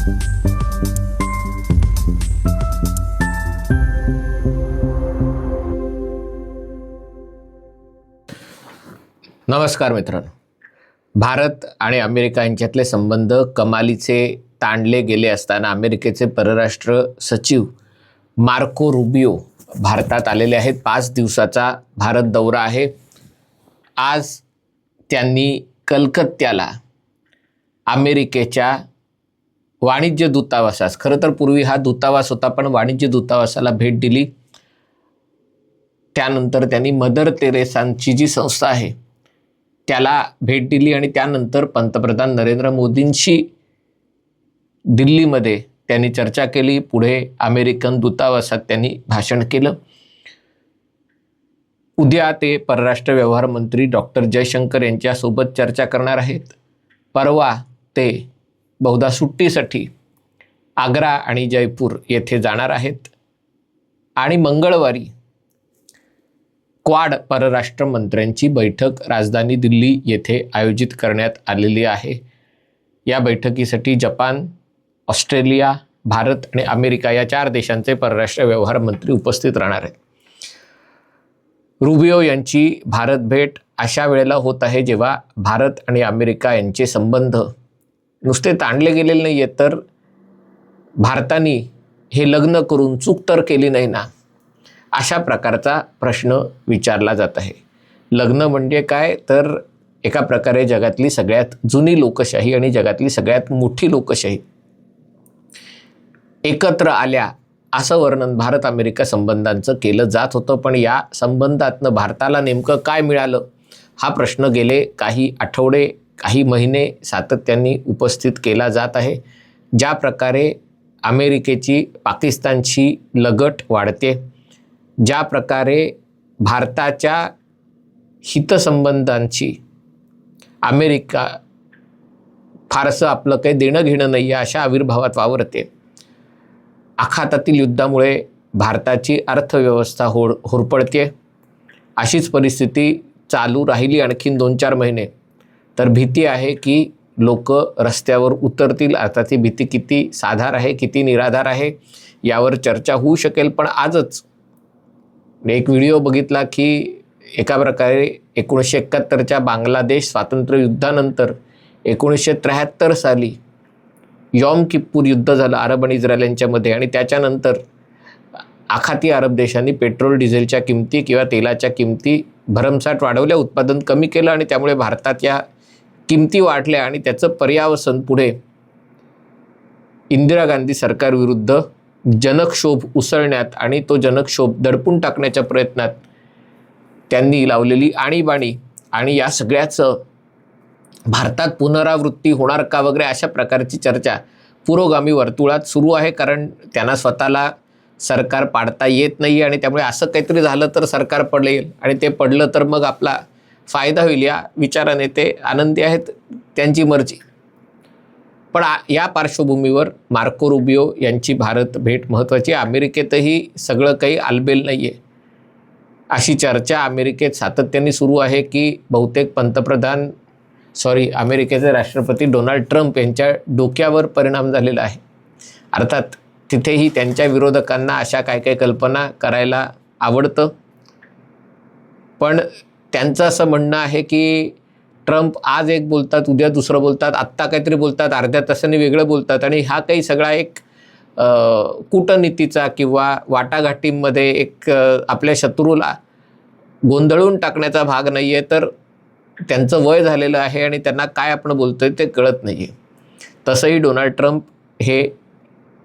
नमस्कार मित्रांनो. भारत आणि अमेरिका यांच्यातले संबंध कमालीचे ताणले गेले असताना अमेरिकेचे परराष्ट्र सचिव मार्को रुबियो भारतात आलेले आहेत. 5 दिवसाचा भारत दौरा आहे. आज त्यांनी कलकत्त्याला अमेरिकेच्या वाणिज्य दूतावासास, खरं तर पूर्वी हा दूतावास होता पण वाणिज्य दूतावासाला भेट दिली. त्यानंतर त्यांनी मदर तेरेसांची जी संस्था आहे त्याला भेट दिली आणि त्यानंतर पंतप्रधान नरेंद्र मोदींशी दिल्लीमध्ये त्यांनी चर्चा केली. पुढे अमेरिकन दूतावासात त्यांनी भाषण केलं. उद्या ते परराष्ट्र व्यवहार मंत्री डॉक्टर जयशंकर यांच्यासोबत चर्चा करणार आहेत. परवा ते बहुधा सुट्टीसाठी आग्रा आणि जयपूर येथे जाणार आहेत आणि मंगळवारी क्वाड परराष्ट्र मंत्र्यांची बैठक राजधानी दिल्ली येथे आयोजित करण्यात आलेली आहे. या बैठकीसाठी जपान, ऑस्ट्रेलिया, भारत आणि अमेरिका या 4 देशांचे परराष्ट्र व्यवहार मंत्री उपस्थित राहणार आहेत. रुबियो यांची भारत भेट अशा वेळेला होत आहे जेव्हा भारत आणि अमेरिका यांचे संबंध नुसते ताणले गेलेले नाही आहेत, तर भारताने हे लग्न करून चूक तर केली नाही ना, अशा प्रकारचा प्रश्न विचारला जात आहे. लग्न म्हणजे काय, तर एका प्रकारे जगातली सगळ्यात जुनी लोकशाही आणि जगातली सगळ्यात मोठी लोकशाही एकत्र आल्या असं वर्णन भारत अमेरिका संबंधांचं केलं जात होतं. पण या संबंधातनं भारताला नेमकं काय मिळालं हा प्रश्न गेले काही आठवडे, काही महिने सातत्याने उपस्थित केला जात आहे. ज्या प्रकारे अमेरिकेची पाकिस्तानशी लगट वाढते, ज्या प्रकारे भारताच्या हितसंबंधांची अमेरिका फारसं आपलं काही देणं घेणं नाही आहे अशा आविर्भावात वावरते. आखातातील युद्धामुळे भारताची अर्थव्यवस्था होरपळते. अशीच परिस्थिती चालू राहिली आणखीन 2-4 महिने तर भीती आहे की लोक रस्त्यावर उतरतील. आता ती भीती किती साधार आहे, किती निराधार आहे यावर चर्चा होऊ शकेल. पण आजच एक व्हिडिओ बघितला की एका प्रकारे 1971च्या बांगलादेश स्वातंत्र्य युद्धानंतर 1973 साली यॉम किप्पूर युद्ध झालं अरब आणि इस्रायल यांच्यामध्ये आणि त्याच्यानंतर आखाती अरब देशांनी पेट्रोल डिझेलच्या किमती किंवा तेलाच्या किमती भरमसाठ वाढवल्या, उत्पादन कमी केलं आणि त्यामुळे भारतात या किमती वाढल्या आणि त्याचं पर्यावसन पुढे इंदिरा गांधी सरकारविरुद्ध जनक्षोभ उसळण्यात आणि तो जनक्षोभ दडपून टाकण्याच्या प्रयत्नात त्यांनी लावलेली आणीबाणी आणि या सगळ्याचं भारतात पुनरावृत्ती होणार का वगैरे अशा प्रकारची चर्चा पुरोगामी वर्तुळात सुरू आहे. कारण त्यांना स्वतःला सरकार पाडता येत नाही आणि त्यामुळे असं काहीतरी झालं तर सरकार पडेल आणि ते पडलं तर मग आपला फायदा होईल या विचाराने ते आनंदी आहेत, त्यांची मर्जी. पण या पार्श्वभूमीवर मार्को रुबियो यांची भारत भेट महत्त्वाची. अमेरिकेतही सगळं काही आलबेल नाही आहे अशी चर्चा अमेरिकेत सातत्याने सुरू आहे की बहुतेक अमेरिकेचे राष्ट्रपती डोनाल्ड ट्रम्प यांच्या डोक्यावर परिणाम झालेला आहे. अर्थात तिथेही त्यांच्या विरोधकांना अशा काय कल्पना करायला आवडतं. पण त्यांचं असं म्हणणं आहे की ट्रम्प आज एक बोलतात, उद्या दुसरं बोलतात, आत्ता काहीतरी बोलतात, अर्ध्या तासाने वेगळं बोलतात आणि हा काही सगळा एक कूटनीतीचा किंवा वाटाघाटींमध्ये एक आपल्या शत्रूला गोंधळून टाकण्याचा भाग नाही आहे. तर त्यांचं वय झालेलं आहे आणि त्यांना काय आपण बोलतोय ते कळत नाही आहे. तसंही डोनाल्ड ट्रम्प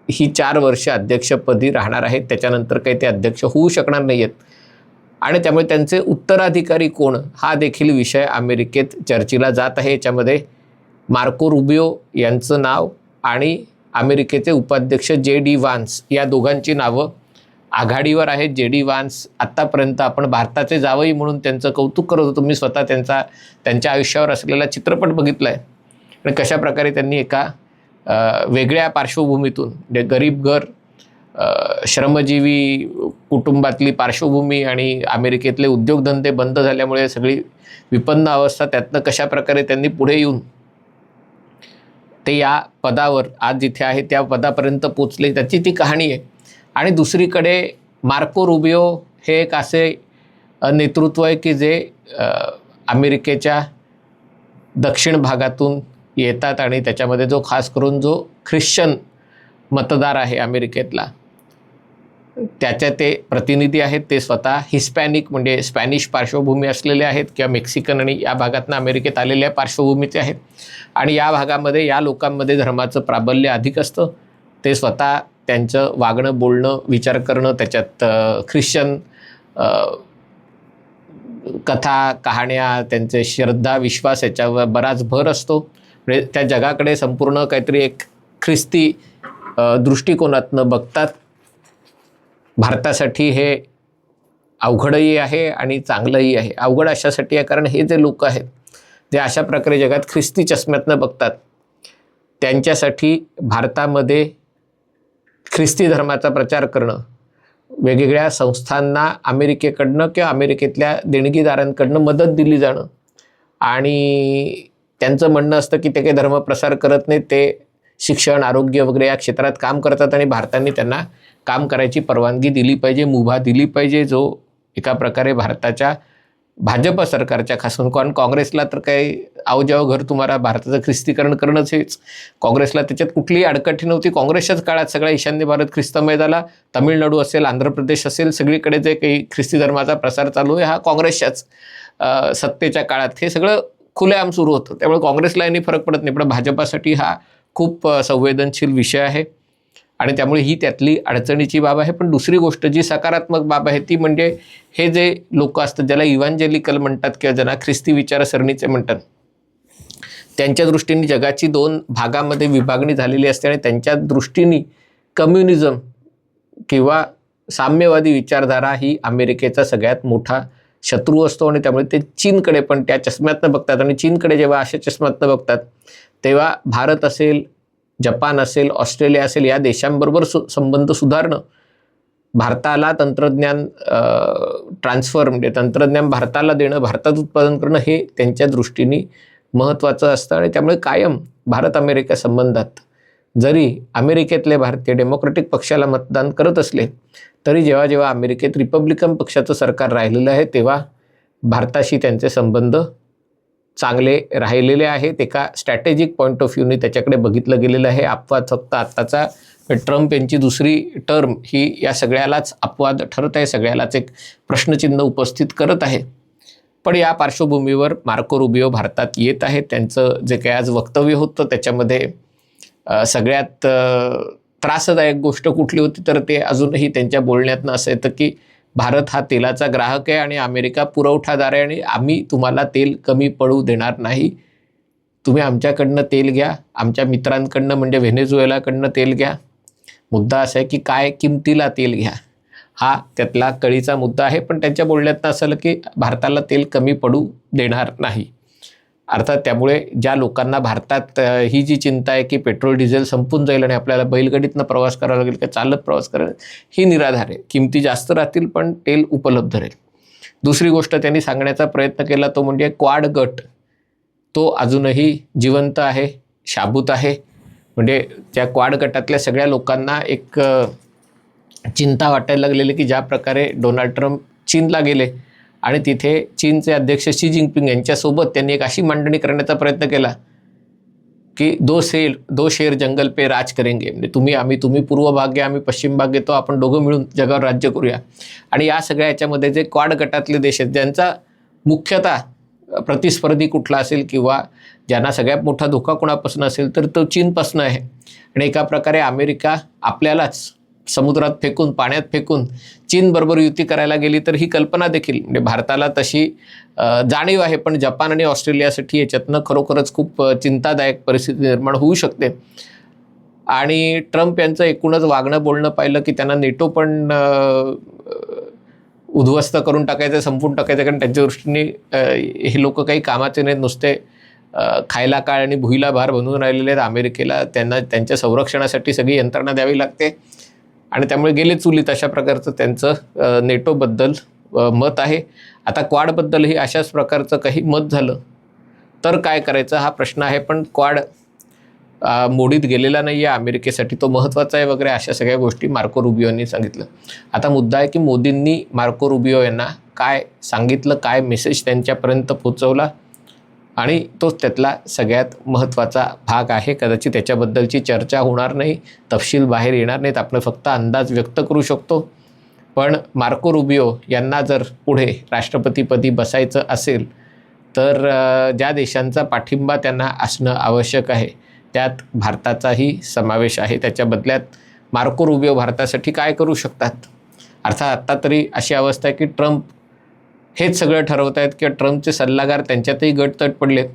ही 4 वर्ष अध्यक्षपदी राहणार आहेत. त्याच्यानंतर काही ते अध्यक्ष होऊ शकणार नाही आहेत आणि त्यामुळे त्यांचे उत्तराधिकारी कोण हा देखील विषय अमेरिकेत चर्चेला जात आहे. याच्यामध्ये मार्को रुबियो यांचं नाव आणि अमेरिकेचे उपाध्यक्ष JD व्हान्स या दोघांची नावं आघाडीवर आहेत. JD व्हान्स आत्तापर्यंत आपण भारताचे जावई म्हणून त्यांचं कौतुक करत होतो. मी स्वतः त्यांच्या आयुष्यावर असलेला चित्रपट बघितला आहे आणि कशा प्रकारे त्यांनी एका वेगळ्या पार्श्वभूमीतून गरीब घर, श्रमजीवी कुटुंबातली पार्श्वभूमी आणि अमेरिकेतले उद्योगधंदे बंद झाल्यामुळे सगळी विपन्न अवस्था, त्यातनं कशा प्रकारे त्यांनी पुढे येऊन ते या पदावर आज जिथे आहे त्या पदापर्यंत पोचले, त्याची ती कहाणी आहे. आणि दुसरीकडे मार्को रुबियो हे एक असे नेतृत्व आहे की जे अमेरिकेच्या दक्षिण भागातून येतात आणि त्याच्यामध्ये जो खास करून जो ख्रिश्चन मतदार आहे अमेरिकेतला, त्याच्या ते प्रतिनिधी आहेत. ते स्वतः हिस्पॅनिक म्हणजे स्पॅनिश पार्श्वभूमी असलेले आहेत किंवा मेक्सिकन आणि या भागातनं अमेरिकेत आलेल्या पार्श्वभूमीचे आहेत. आणि या भागामध्ये या लोकांमध्ये धर्माचं प्राबल्य अधिक असतं. ते स्वतः त्यांचं वागणं, बोलणं, विचार करणं त्याच्यात ख्रिश्चन कथा, कहाण्या, त्यांचे श्रद्धा, विश्वास याच्यावर बराच भर असतो. म्हणजे त्या जगाकडे संपूर्ण काहीतरी एक ख्रिस्ती दृष्टिकोनातनं बघतात. भारतासाठी हे अवघडही आहे आणि चांगलंही आहे. अवघड अशासाठी आहे कारण हे जे लोक आहेत जे अशा प्रकारे जगात ख्रिस्ती चष्म्यातनं बघतात, त्यांच्यासाठी भारतामध्ये ख्रिस्ती धर्माचा प्रचार करणं, वेगवेगळ्या संस्थांना अमेरिकेकडनं किंवा अमेरिकेतल्या देणगीदारांकडनं मदत दिली जाणं, आणि त्यांचं म्हणणं असतं की ते काही धर्मप्रसार करत नाहीत, ते शिक्षण, आरोग्य वगैरे या क्षेत्रात काम करतात आणि भारताने त्यांना काम करायची परवानगी दिली पाहिजे, मुभा दिली पाहिजे, जो एका प्रकारे भारताच्या भाजप सरकारच्या खास करून काँग्रेसला तर काही आवजाव घर तुम्हाला भारताचं ख्रिस्तीकरण करणंच हेच. काँग्रेसला त्याच्यात कुठलीही अडकटी नव्हती. काँग्रेसच्याच काळात सगळा ईशान्य भारत ख्रिस्तमय झाला. तामिळनाडू असेल, आंध्र प्रदेश असेल, सगळीकडे जे काही ख्रिस्ती धर्माचा प्रसार चालू आहे हा काँग्रेसच्याच सत्तेच्या काळात हे सगळं खुलेआम सुरू होतं. त्यामुळे काँग्रेसला यांनी फरक पडत नाही. पण भाजपासाठी हा खूप संवेदनशील विषय आहे आणि त्यामुळे ही त्यातली अडचणीची बाब आहे. पण दुसरी गोष्ट जी सकारात्मक बाब आहे ती म्हणजे हे जे लोक असतात ज्याला इव्हांजेलिकल म्हणतात किंवा ज्यांना ख्रिस्ती विचारसरणीचे म्हणतात, त्यांच्या दृष्टीने जगाची 2 भागामध्ये विभागणी झालेली असते आणि त्यांच्या दृष्टीने कम्युनिझम किंवा साम्यवादी विचारधारा ही अमेरिकेचा सगळ्यात मोठा शत्रू असतो आणि त्यामुळे ते चीनकडे पण त्या चष्म्यातनं बघतात. आणि चीनकडे जेव्हा अशा चष्म्यातनं बघतात तेव्हा भारत असेल, जपान असेल, ऑस्ट्रेलिया असेल या देशांबरोबर संबंध सुधारणं, भारताला तंत्रज्ञान ट्रान्सफर म्हणजे तंत्रज्ञान भारताला देणं, भारतात उत्पादन करणं हे त्यांच्या दृष्टीने महत्त्वाचं असतं. आणि त्यामुळे कायम भारत अमेरिका संबंधात जरी अमेरिकेतले भारतीय डेमोक्रेटिक पक्षाला मतदान करत असले तरी जेव्हा जेव्हा अमेरिकेत रिपब्लिकन पक्षाचं सरकार राहिलेलं आहे तेव्हा भारताशी त्यांचे संबंध चांगले राहिलेले आहेत. एका स्ट्रॅटेजिक पॉईंट ऑफ व्ह्यूने त्याच्याकडे बघितलं गेलेलं आहे. अपवाद फक्त आत्ताचा ट्रम्प यांची दुसरी टर्म ही या सगळ्यालाच अपवाद ठरत आहे, सगळ्यालाच एक प्रश्नचिन्ह उपस्थित करत आहे. पण या पार्श्वभूमीवर मार्को रुबियो भारतात येत आहेत. त्यांचं जे काही आज वक्तव्य होतं त्याच्यामध्ये सगळ्यात त्रासदायक गोष्ट कुठली होती तर ते अजूनही त्यांच्या बोलण्यातनं असं येतं की भारत हा तेलाचा ग्राहक आहे आणि अमेरिका पुरवठादार आहे आणि आम्ही तुम्हाला तेल कमी पडू देणार नाही. तुम्ही आमच्याकडनं तेल घ्या, आमच्या मित्रांकडनं म्हणजे व्हेनेझुएलाकडनं तेल घ्या. मुद्दा असा आहे की काय किमतीला तेल घ्या, हा त्यातला कळीचा मुद्दा आहे. पण त्यांच्या बोलण्यातनं असं की भारताला तेल कमी पडू देणार नाही. अर्थात त्यामुळे ज्या लोकांना भारतात ही जी चिंता आहे की पेट्रोल डिझेल संपून जाईल आणि आपल्याला बैलगाडीतनं प्रवास करावा लागेल किंवा चालत प्रवास करायला, ही निराधार आहे. किमती जास्त राहतील पण तेल उपलब्ध राहील. दुसरी गोष्ट त्यांनी सांगण्याचा प्रयत्न केला तो म्हणजे क्वाड गट, तो अजूनही जिवंत आहे, शाबूत आहे. म्हणजे त्या क्वाड गटातल्या सगळ्या लोकांना एक चिंता वाटायला लागलेली की ज्या प्रकारे डोनाल्ड ट्रम्प चीनला गेले आणि तिथे चीनचे अध्यक्ष शी जिनपिंग यांच्यासोबत त्यांनी एक अशी मांडणी करण्याचा प्रयत्न केला की दो शेर जंगल पे राज करेंगे. म्हणजे तुम्ही पूर्व भाग घ्या, आम्ही पश्चिम भाग घेतो, आपण दोघं मिळून जगावर राज्य करूया. आणि या सगळ्या याच्यामध्ये जे क्वाड गटातले देश आहेत ज्यांचा मुख्यतः प्रतिस्पर्धी कुठला असेल किंवा ज्यांना सगळ्यात मोठा धोका कोणापासून असेल तर तो चीनपासून आहे. आणि एका प्रकारे अमेरिका आपल्यालाच समुद्रात फेकून, पाण्यात फेकून चीनबरोबर युती करायला गेली तर ही कल्पना देखील म्हणजे भारताला तशी जाणीव आहे. पण जपान आणि ऑस्ट्रेलियासाठी याच्यातनं खरोखरच खूप चिंतादायक परिस्थिती निर्माण होऊ शकते. आणि ट्रम्प यांचं एकूणच वागणं बोलणं पाहिलं की त्यांना नेटो पण उद्ध्वस्त करून टाकायचं, संपून टाकायचं. कारण त्यांच्या दृष्टीने हे लोक काही कामाचे नाहीत, नुसते खायला काळ आणि भुईला भार बनवून राहिलेले आहेत. अमेरिकेला त्यांना त्यांच्या संरक्षणासाठी सगळी यंत्रणा द्यावी लागते आणि त्यामुळे गेले चुलीत अशा प्रकारचं त्यांचं नेटोबद्दल मत आहे. आता क्वाडबद्दलही अशाच प्रकारचं काही मत झालं तर काय करायचं हा प्रश्न आहे. पण क्वाड मोडीत गेलेला नाही आहे, अमेरिकेसाठी तो महत्त्वाचा आहे वगैरे, अशा सगळ्या गोष्टी मार्को रुबियो यांनी सांगितलं. आता मुद्दा आहे की मोदींनी मार्को रुबियो यांना काय सांगितलं, काय मेसेज त्यांच्यापर्यंत पोचवला, आणि तोच त्यातला सगळ्यात महत्त्वाचा भाग आहे. कदाचित त्याच्याबद्दलची चर्चा होणार नाही, तपशील बाहेर येणार नाहीत, आपण फक्त अंदाज व्यक्त करू शकतो. पण मार्को रुबियो यांना जर पुढे राष्ट्रपतीपदी बसायचं असेल तर ज्या देशांचा पाठिंबा त्यांना असणं आवश्यक आहे त्यात भारताचाही समावेश आहे. त्याच्या बदल्यात मार्को रुबियो भारतासाठी काय करू शकतात? अर्थात आत्ता तरी अशी अवस्था आहे की ट्रम्प हेच सगळं ठरवत आहेत किंवा ट्रम्पचे सल्लागार त्यांच्यातही गटतट पडलेत.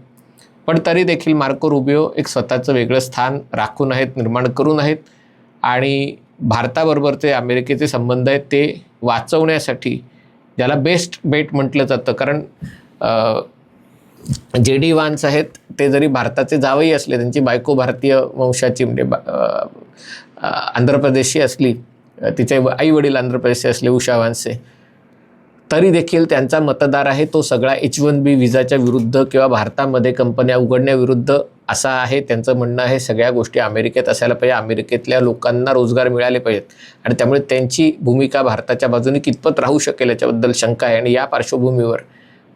पण तरी देखील मार्को रुबियो एक स्वतःचं वेगळं स्थान राखून आहेत, निर्माण करून आहेत, आणि भारताबरोबरचे अमेरिकेचे संबंध आहेत ते वाचवण्यासाठी ज्याला बेस्ट बेट म्हटलं जातं, कारण JD व्हान्स आहेत ते जरी भारताचे जावई असले, त्यांची बायको भारतीय वंशाची म्हणजे आंध्र प्रदेशची असली, तिचे आई वडील आंध्र प्रदेशचे असले उषा व्हान्से, तरी देखील त्यांचा मतदार आहे तो सगळा H1B व्हिसाच्या विरुद्ध किंवा भारतामध्ये कंपन्या उघडण्याविरुद्ध असा आहे. त्यांचं म्हणणं आहे सगळ्या गोष्टी अमेरिकेत असायला पाहिजे, अमेरिकेतल्या लोकांना रोजगार मिळाले पाहिजेत, आणि त्यामुळे त्यांची भूमिका भारताच्या बाजूने कितपत राहू शकेल याच्याबद्दल शंका आहे. आणि या पार्श्वभूमीवर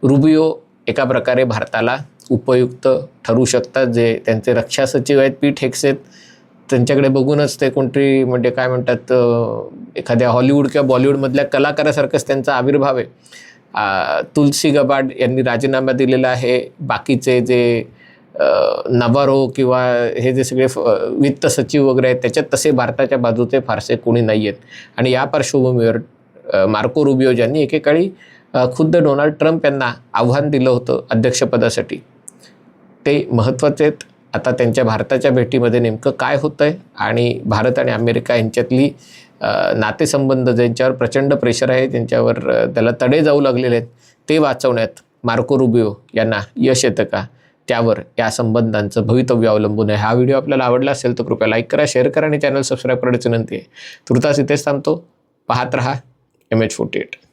रुबियो एका प्रकारे भारताला उपयुक्त ठरू शकतात. जे त्यांचे रक्षा सचिव आहेत पीट हेग्सेथ, त्यांच्याकडे बघूनच ते कोणतरी म्हणजे काय म्हणतात एखाद्या हॉलिवूड किंवा बॉलिवूडमधल्या कलाकारासारखंच त्यांचा आविर्भाव आहे. तुलसी गबार्ड यांनी राजीनामा दिलेला आहे. बाकीचे जे नबारो किंवा हे जे सगळे वित्त सचिव वगैरे आहेत त्याच्यात तसे भारताच्या बाजूचे फारसे कोणी नाही आहेत. आणि या पार्श्वभूमीवर मार्को रुबियो ज्यांनी एकेकाळी खुद्द डोनाल्ड ट्रम्प यांना आव्हान दिलं होतं अध्यक्षपदासाठी, ते महत्त्वाचे आहेत. आता त्यांच्या भारताच्या भेटीमध्ये नेमकं काय होतं आहे आणि भारत आणि अमेरिका यांच्यातली नातेसंबंध ज्यांच्यावर प्रचंड प्रेशर आहे, ज्यांच्यावर त्याला तडे जाऊ लागलेले आहेत, ते वाचवण्यात मार्को रुबियो यांना यश येतं का, त्यावर या संबंधांचं भवितव्य अवलंबून आहे. हा व्हिडिओ आपल्याला आवडला असेल तर कृपया लाईक करा, शेअर करा आणि चॅनल सबस्क्राईब करण्याची विनंती आहे. तुर्तास इथेच थांबतो. पाहत रहा MH48.